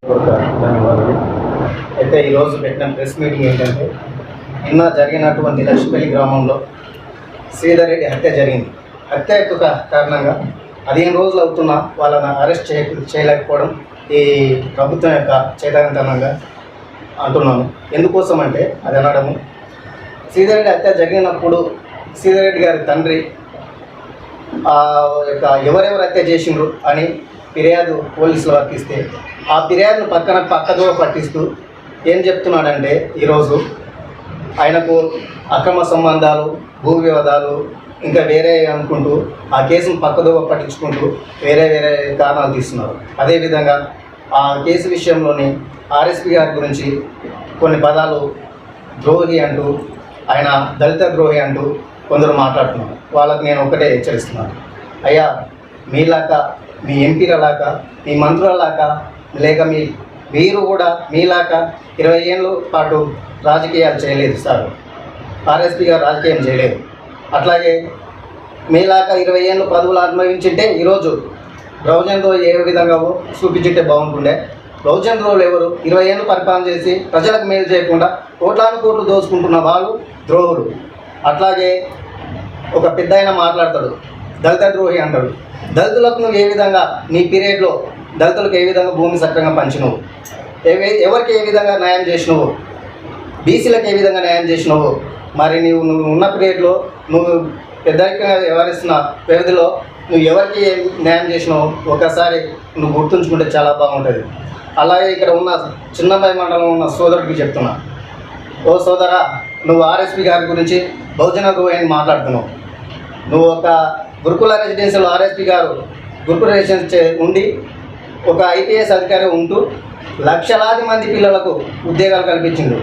ధన్యవాదాలు. అయితే ఈరోజు పెట్టిన ప్రెస్ మీటింగ్ ఏంటంటే, నిన్న జరిగినటువంటి లక్ష్మీపల్లి గ్రామంలో శ్రీధర్ రెడ్డి హత్య జరిగింది. హత్య యొక్క కారణంగా 15 రోజులు అవుతున్నా వాళ్ళని అరెస్ట్ చేయలేకపోవడం ఈ ప్రభుత్వం యొక్క చైతన్యతనంగా అంటున్నాను. ఎందుకోసం అంటే అది అనడము, శ్రీధర్ రెడ్డి హత్య జరిగినప్పుడు శ్రీధర్ రెడ్డి గారి తండ్రి యొక్క ఎవరెవరు హత్య చేసిండ్రు అని ఫిర్యాదు పోలీసులు వర్తిస్తే ఆ ఫిర్యాదును పక్కదో పట్టిస్తూ ఏం చెప్తున్నాడంటే, ఈరోజు ఆయనకు అక్రమ సంబంధాలు, భూ వివాదాలు ఇంకా వేరే అనుకుంటూ ఆ కేసును పక్కదో పట్టించుకుంటూ వేరే కారణాలు తీస్తున్నారు. అదేవిధంగా ఆ కేసు విషయంలోని ఆర్ఎస్పీ గారి గురించి కొన్ని పదాలు ద్రోహి అంటూ, ఆయన దళిత ద్రోహి అంటూ కొందరు మాట్లాడుతున్నారు. వాళ్ళకు నేను ఒకటే హెచ్చరిస్తున్నాను, అయ్యా మీలాగా, మీ ఎంపీలలాగా, మీ మంత్రులలాగా, లేక మీరు కూడా మీలాగా 20 ఏళ్ళ పాటు రాజకీయాలు చేయలేదు సార్. ఆర్ఎస్పీ గారు రాజకీయం చేయలేదు. అట్లాగే మీలాగా 20 ఏళ్ళు పదవులు అనుభవించింటే ఈరోజు బహుజన్ రోజు ఏ విధంగా చూపించుంటే బాగుంటుండే. బహుజన్ రోజులు ఎవరు? 20 ఏళ్ళు పరిపాలన చేసి ప్రజలకు మేలు చేయకుండా కోట్లు దోచుకుంటున్న వాళ్ళు ద్రోహులు. అట్లాగే ఒక పెద్ద ఆయన మాట్లాడతాడు, దళిత ద్రోహి అంటాడు. దళితులకు నువ్వు ఏ విధంగా నీ పీరియడ్లో దళితులకు ఏ విధంగా భూమి సక్రంగా పంచినవు, ఎవరికి ఏ విధంగా న్యాయం చేసినవు, బీసీలకు ఏ విధంగా న్యాయం చేసినవు, మరి నువ్వు ఉన్న పీరియడ్లో నువ్వు పెద్దరికంగా వ్యవహరిస్తున్న వ్యవధిలో నువ్వు ఎవరికి న్యాయం చేసినావు ఒకసారి నువ్వు గుర్తుంచుకుంటే చాలా బాగుంటుంది. అలాగే ఇక్కడ ఉన్న చిన్నబాయి మండలం ఉన్న సోదరుడికి చెప్తున్నా, ఓ సోదరా, నువ్వు ఆర్ఎస్పీ గారి గురించి బహుజన ద్రోహి అని మాట్లాడుతున్నావు. నువ్వు ఒక గురుకుల రెసిడెన్షియల్ ఆర్ఎస్పీ గారు గురుకుల రెసిడెన్షియల్ ఉండి ఒక ఐపీఎస్ అధికారి ఉంటూ లక్షలాది మంది పిల్లలకు ఉద్యోగాలు కల్పించిండు,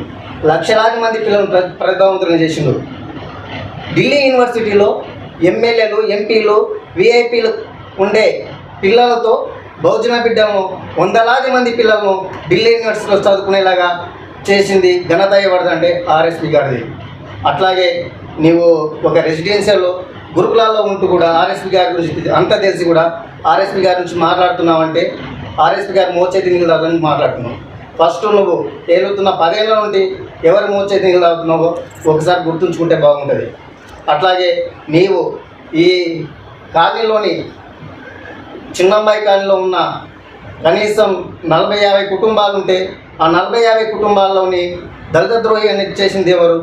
లక్షలాది మంది పిల్లలను ప్రతిభావంతులను చేసిండు. ఢిల్లీ యూనివర్సిటీలో ఎమ్మెల్యేలు, ఎంపీలు, విఐపీలు ఉండే పిల్లలతో బహుజన బిడ్డలను, వందలాది మంది పిల్లలను ఢిల్లీ యూనివర్సిటీలో చదువుకునేలాగా చేసింది ఘనత ఎవరిదంటే ఆర్ఎస్పీ గారిది. అట్లాగే నీవు ఒక రెసిడెన్షియల్ గురుకులాల్లో ఉంటూ కూడా ఆర్ఎస్పీ గారి గురించి అంతా తెలిసి కూడా ఆర్ఎస్పీ గారి నుంచి మాట్లాడుతున్నావంటే ఆర్ఎస్పీ గారు మోచేతి నీళ్ళు తాగుతానని మాట్లాడుతున్నావు. ఫస్ట్ నువ్వు ఏలుతున్న 10 ఏళ్ళ నుండి ఎవరు మోచేతి నీళ్ళు తాగుతున్నావో ఒకసారి గుర్తుంచుకుంటే బాగుంటుంది. అట్లాగే నీవు ఈ కాలనీలోని చిన్నంబాయి కాలనీలో ఉన్న కనీసం 40-50 కుటుంబాలు ఉంటే ఆ 40-50 కుటుంబాల్లోని దళిత ద్రోహి అని చేసింది ఎవరు?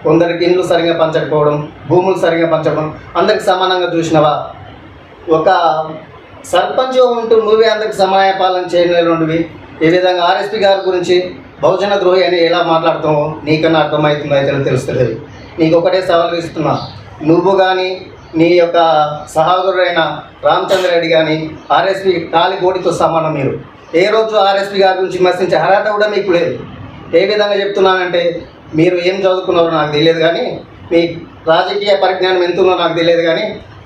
కొందరికి ఇండ్లు సరిగా పంచకపోవడం, భూములు సరిగా పంచడం, అందరికి సమానంగా చూసినవా? ఒక సర్పంచ్ ఉంటూ నువ్వే అందరికి సమాయపాలన చేయలేనివి. ఏ విధంగా ఆర్ఎస్పీ గారి గురించి బహుజన ద్రోహి అని ఎలా మాట్లాడతామో నీకన్నా అర్థమవుతుందో అయితే తెలుస్తుంది. నీకు ఒకటే సవాలు ఇస్తున్నా, నువ్వు కానీ నీ యొక్క సహోదరుడైన రామచంద్రరెడ్డి కానీ ఆర్ఎస్పీ కాలిగోడితో సమానం. మీరు ఏ రోజు ఆర్ఎస్పీ గారి గురించి విమర్శించే అర్హత కూడా మీకు లేదు. ఏ విధంగా చెప్తున్నానంటే, మీరు ఏం చదువుకున్నారో నాకు తెలియదు కానీ, మీ రాజకీయ పరిజ్ఞానం ఎంతుందో నాకు తెలియదు కానీ,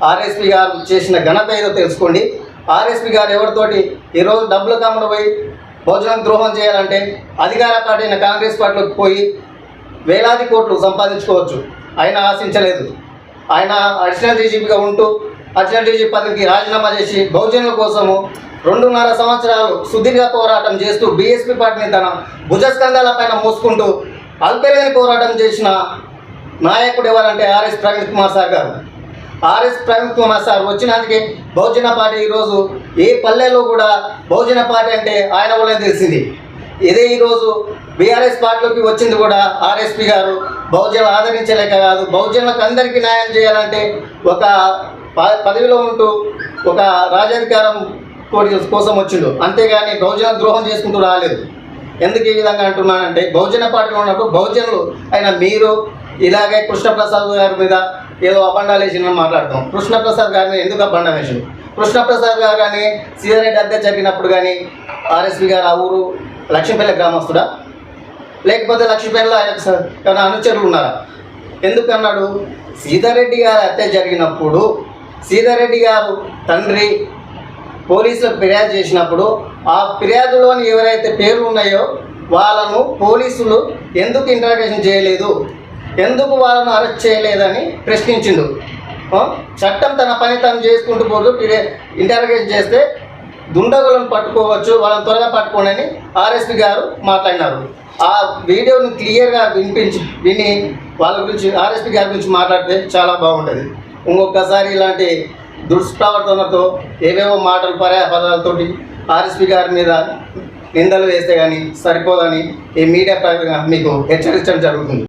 ఆర్ఎస్పీ గారు చేసిన ఘనత ఏదో తెలుసుకోండి. ఆర్ఎస్పీ గారు ఎవరితోటి ఈరోజు డబ్బులు కమ్మడం పోయి బహుజనం ద్రోహం చేయాలంటే అధికార పార్టీ అయిన కాంగ్రెస్ పార్టీలోకి పోయి వేలాది కోట్లు సంపాదించుకోవచ్చు. ఆయన ఆశించలేదు. ఆయన అడిషనల్ డీజీపీగా ఉంటూ అడిషనల్ డీజీపీ పదవికి రాజీనామా చేసి బహుజనుల కోసము 2.5 సంవత్సరాలు సుదీర్ఘ పోరాటం చేస్తూ బీఎస్పీ పార్టీని తన భుజస్కంధాల పైన మోసుకుంటూ అల్పెరగని పోరాటం చేసిన నాయకుడు ఎవరంటే ఆర్ఎస్ ప్రవీణ్ కుమార్ సార్ గారు. ఆర్ఎస్ ప్రవీణ్ కుమార్ సార్ వచ్చినందుకే బహుజన పార్టీ ఈరోజు ఏ పల్లెలో కూడా బహుజన పార్టీ అంటే ఆయన వల్లనే తెలిసింది. ఇదే ఈరోజు బీఆర్ఎస్ పార్టీలోకి వచ్చింది కూడా ఆర్ఎస్పీ గారు బహుజనులు ఆదరించలేక కాదు, బహుజనులకు అందరికీ న్యాయం చేయాలంటే ఒక పదవిలో ఉంటూ ఒక రాజాధికారం కోసం వచ్చిండు, అంతేగాని బహుజన ద్రోహం చేసుకుంటూ రాలేదు. ఎందుకు ఈ విధంగా అంటున్నానంటే, బహుజన పార్టీలో ఉన్నప్పుడు బహుజనులు అయినా మీరు ఇలాగే కృష్ణప్రసాద్ గారి మీద ఏదో అబండాలు వేసిందని మాట్లాడతాం. కృష్ణప్రసాద్ గారిని ఎందుకు అబండం వేసిండు? కృష్ణప్రసాద్ గారు కానీ శ్రీధర్ రెడ్డి హత్య జరిగినప్పుడు కానీ ఆర్ఎస్పీ గారు ఆ ఊరు లక్ష్మీపల్లి గ్రామస్తుడా, లేకపోతే లక్ష్మీపల్లిలో ఆయన అనుచరులు ఉన్నారా? ఎందుకన్నాడు? శ్రీధర్ రెడ్డి గారి హత్య జరిగినప్పుడు శ్రీధర్ రెడ్డి గారు తండ్రి పోలీసులకు ఫిర్యాదు చేసినప్పుడు ఆ ఫిర్యాదులోని ఎవరైతే పేర్లు ఉన్నాయో వాళ్ళను పోలీసులు ఎందుకు ఇంటరాగేషన్ చేయలేదు, ఎందుకు వాళ్ళను అరెస్ట్ చేయలేదని ప్రశ్నించిండు. చట్టం తన పని తను చేసుకుంటూ పోతూ ఇంటరాగేషన్ చేస్తే దుండగులను పట్టుకోవచ్చు, వాళ్ళని త్వరగా పట్టుకోండి అని ఆర్ఎస్పీ గారు మాట్లాడినారు. ఆ వీడియోని క్లియర్గా విని వాళ్ళ గురించి ఆర్ఎస్పీ గారి గురించి మాట్లాడితే చాలా బాగుంటుంది. ఇంకొకసారి ఇలాంటి దుష్ప్రవర్తనతో ఏవేవో మాటలు పర్యాపదాలతోటి ఆర్ఎస్పీ గారి మీద నిందలు వేస్తే కానీ సరిపోదని ఈ మీడియా ప్రకారంగా మీకు హెచ్చరించడం జరుగుతుంది.